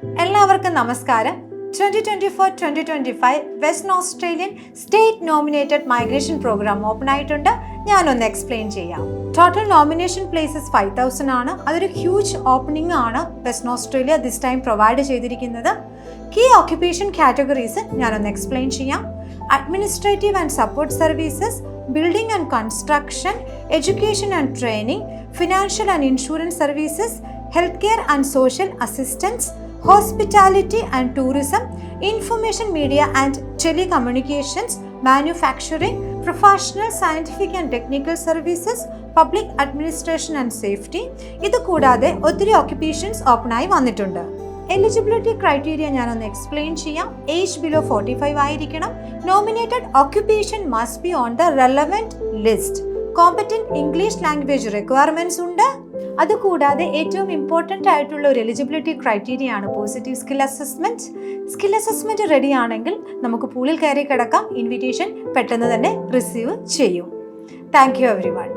എല്ലാവർക്കും നമസ്കാരം. 2024-2025 Western Australian state nominated migration program open ആയിട്ടുണ്ട്. ഞാനൊന്ന് എക്സ്പ്ലെയിൻ ചെയ്യാം. ടോട്ടൽ നോമിനേഷൻ പ്ലേസസ് 5000 ആണ്. അതൊരു ഹ്യൂജ് ഓപ്പണിംഗ് ആണ് western Australia this time provide ചെയ്തിരിക്കുന്നത്. കീ ഓക്യുപ്പേഷൻ കാറ്റഗറീസ് ഞാനൊന്ന് എക്സ്പ്ലെയിൻ ചെയ്യാം. Administrative and support services, building and construction, education and training, financial and insurance services, health care and social assistance, hospitality and tourism, information media and telecommunications, manufacturing, professional, scientific and technical services, public administration and safety. ഇത് കൂടാതെ ഒത്തിരി occupations open ആയി വന്നിട്ടുണ്ട്. Eligibility criteria ഞാനൊന്ന് explain ചെയ്യാം. Age below 45 ആയിരിക്കണം. Nominated occupation must be on the relevant list. Competent English language requirements ഉണ്ട്. അതുകൂടാതെ ഏറ്റവും ഇമ്പോർട്ടൻ്റ് ആയിട്ടുള്ള ഒരു എലിജിബിലിറ്റി ക്രൈറ്റീരിയ ആണ് positive skill assessment. Skill assessment ready ആണെങ്കിൽ നമുക്ക് പൂളിൽ കയറി കിടക്കാം. ഇൻവിറ്റേഷൻ പെട്ടെന്ന് തന്നെ റിസീവ് ചെയ്യും. Thank you every one.